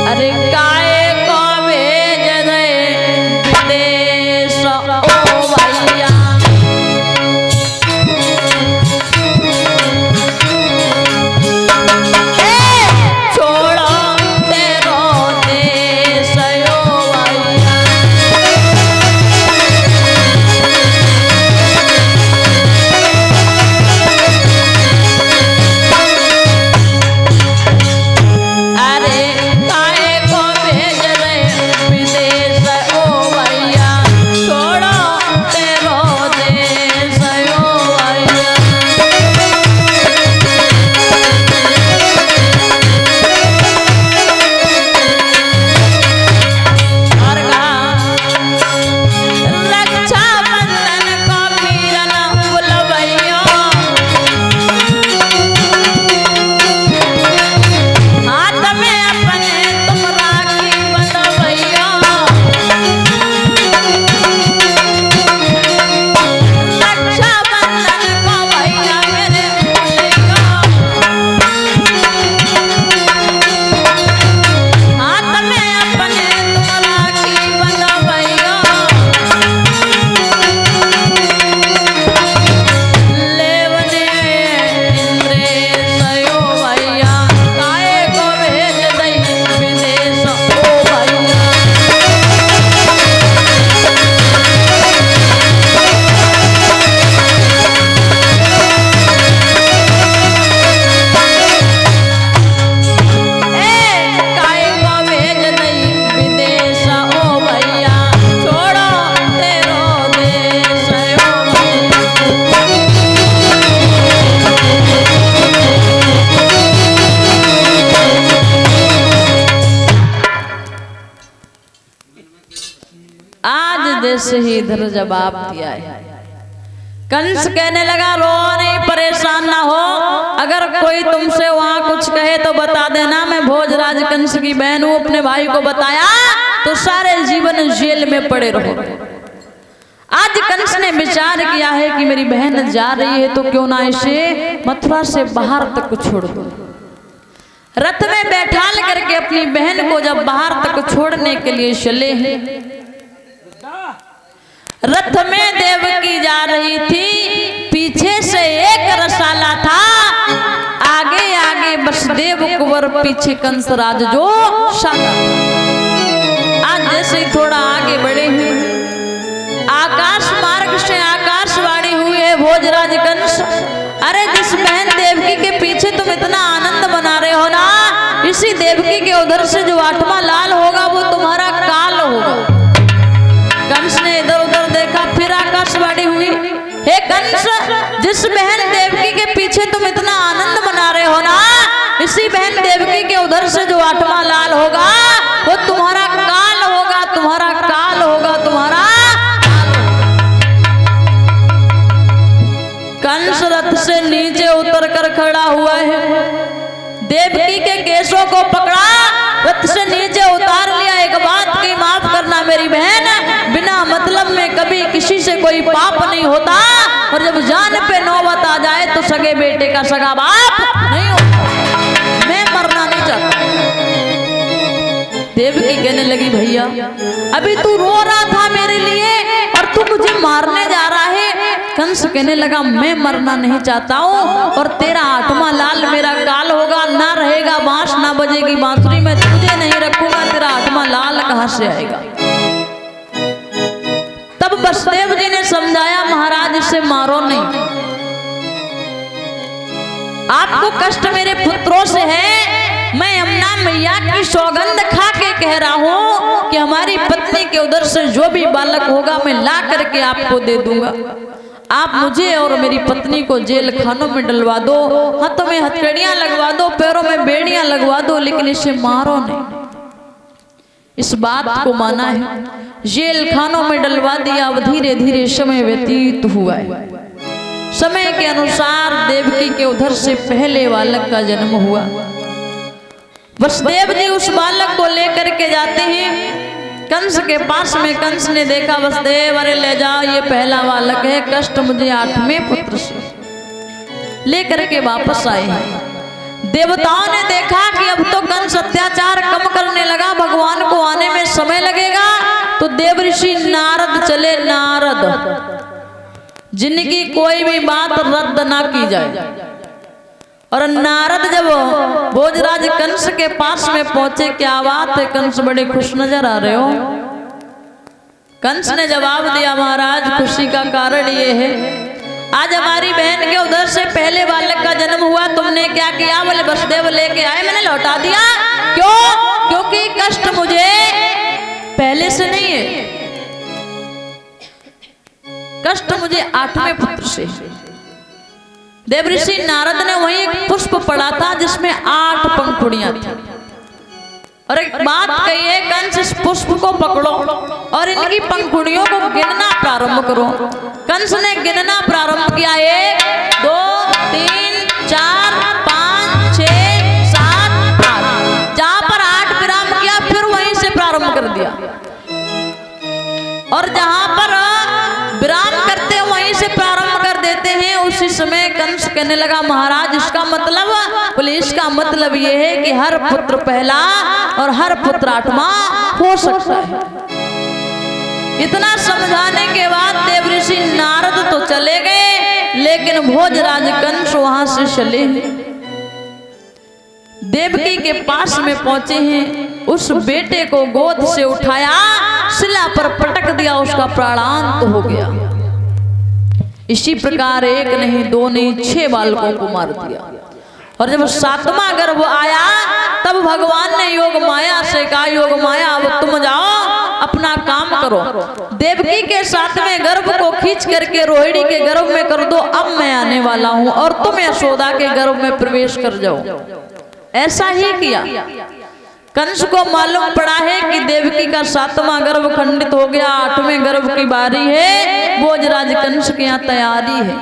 अरे काहे को भेज दे विदेश ओ भैया, छोड़ो तेरो देश ओ भैया। अरे काहे को भेज दे विदेश ओ भैया, छोड़ो तेरो देश ओ भैया। और कहा रक्षा बंधन को पीरन बुलवैया, हाथ में अपने तुम राखी बंधवैया। रक्षा बंधन को भैया मेरे भूलिया, हाथ में अपने तुम राखी बंधवैया। लेवने इंद्रेश ओ भैया, काहे को भेज दई विदेश ओ भैया। काहे को भेज दई विदेश ओ भैया, छोड़ो तेरो देश ओ भैया। आज देश ही इधर जवाब दिया है। कंस कहने लगा रो नहीं, परेशान ना हो, अगर कोई तुमसे वहां कुछ कहे तो बता देना, मैं भोजराज कंस की बहन हूं। अपने भाई को बताया तो सारे जीवन जेल में पड़े रहो। आज कंस ने विचार किया है कि मेरी बहन जा रही है तो क्यों ना इसे मथुरा से बाहर तक छोड़ दो। रथ में बैठाल करके अपनी बहन को जब बाहर तक छोड़ने के लिए चले हैं, रथ में देवकी जा रही थी, पीछे से एक रसाला था, आगे आगे वसुदेव कुंवर, पीछे कंसराज जो शाला। आज जैसे थोड़ा आगे बढ़े हैं, आकाश मार्ग से आकाशवाणी हुई है, भोजराज कंस, अरे जिस बहन देवकी के पीछे तुम इतना आनंद मना रहे हो ना, इसी देवकी के उधर से जो 8वां लाल होगा वो तुम्हारा काल होगा। कंस ने इधर उधर देखा, फिर आकाशवाणी हुई, हे कंस, जिस बहन देवकी के पीछे तुम इतना आनंद मना रहे हो ना, इसी बहन देवकी के उधर से जो 8वां लाल होगा वो तुम्हारा काल होगा, तुम्हारा काल होगा, तुम्हारा काल होगा। कंस रथ से नीचे उतर कर खड़ा हुआ है, देवकी के केशों को पकड़ा, रथ से नीचे उतार लिया। एक बात की माफ करना मेरी बहन, बिना मतलब में कभी किसी से कोई पाप नहीं होता, और जब जान पे नौबत आ जाए तो सगे बेटे का सगा बाप नहीं होता। मैं मरना नहीं चाहता। देवकी कहने लगी भैया अभी तू रो रहा था मेरे लिए और तू मुझे मारने जा रहा है। कंस कहने लगा मैं मरना नहीं चाहता हूँ, और तेरा 8वां लाल मेरा काल होगा, ना रहेगा बांस ना बजेगी बांसुरी, मैं तुझे नहीं रखूंगा, तेरा 8वां लाल कहां से आएगा। तब वसुदेव जी ने समझाया महाराज इसे मारो नहीं, आपको कष्ट मेरे पुत्रों से है, मैं यमुना मैया की सौगंध खा के कह रहा हूँ कि हमारी पत्नी के उधर से जो भी बालक होगा मैं ला करके आपको दे दूंगा। आप मुझे और मेरी पत्नी को जेल खानों में डलवा दो, हाथों में हथकड़ियां लगवा दो, पैरों में बेड़ियां लगवा दो, लेकिन इसे मारो नहीं। इस बात को माना है, जेल खानों में डलवा दिया। अब धीरे धीरे समय व्यतीत हुआ है। समय के अनुसार देवकी के उधर से पहले बालक का जन्म हुआ। वसुदेव जी उस बालक को लेकर के जाते हैं कंस के पास में। कंस ने देखा वसुदेव, अरे ले जाओ, ये पहला बालक है, कष्ट मुझे 8वें पुत्र से। लेकर के वापस आए हैं। देवताओं ने देखा कि अब तो कंस अत्याचार कम करने लगा, समय लगेगा तो देव ऋषि नारद चले, नारद, जिनकी कोई भी बात रद्द ना की जाए। और नारद जब भोजराज कंस के पास में पहुंचे, क्या बात है कंस बड़े खुश नजर आ रहे हो? कंस ने जवाब दिया, महाराज खुशी का कारण ये है, आज हमारी बहन के उधर से पहले बालक का जन्म हुआ, तुमने क्या किया? बोले वसुदेव लेके आए, मैंने लौटा दिया। क्यों? क्योंकि कष्ट मुझे पहले से नहीं है, कष्ट मुझे 8वें पुत्र से। देवऋषि नारद ने वहीं एक पुष्प पढ़ा था जिसमें 8 पंखुड़ियां थी, और एक बात कही है, कंस इस पुष्प को पकड़ो और इनकी पंखुड़ियों को गिनना प्रारंभ करो। कंस ने गिनना प्रारंभ किया, 1 2 3 4 5 6 7 8, जहां पर 8 विराम किया फिर वहीं से प्रारंभ कर दिया, और जहां पर विराम करते वहीं से प्रारंभ कर देते हैं। उसी समय कंस कहने लगा, महाराज इसका मतलब? बोले इसका मतलब ये है कि हर पुत्र पहला और हर पुत्र 8वां हो सकता है। इतना समझाने के बाद देवऋषि नारद तो चले गए, लेकिन भोजराज कंस वहां से चले देवकी के पास में पहुंचे हैं, उस बेटे को गोद से उठाया, शिला पर पटक दिया, उसका प्राणांत हो गया। इसी प्रकार 1 नहीं 2 नहीं 6 बालकों को मार दिया। और जब 7वां गर्भ आया तब भगवान ने योग माया से कहा, योग माया अब तुम जाओ अपना काम करो, देवकी के 7वें गर्भ को खींच करके रोहिणी के गर्भ में कर दो, अब मैं आने वाला हूं और तुम यशोदा के गर्भ में प्रवेश कर जाओ। ऐसा ही किया। कंस को मालूम पड़ा है कि देवकी का 7वां गर्भ खंडित हो गया, 8वें गर्भ की बारी है, भोजराज कंस के यहाँ तैयारी है।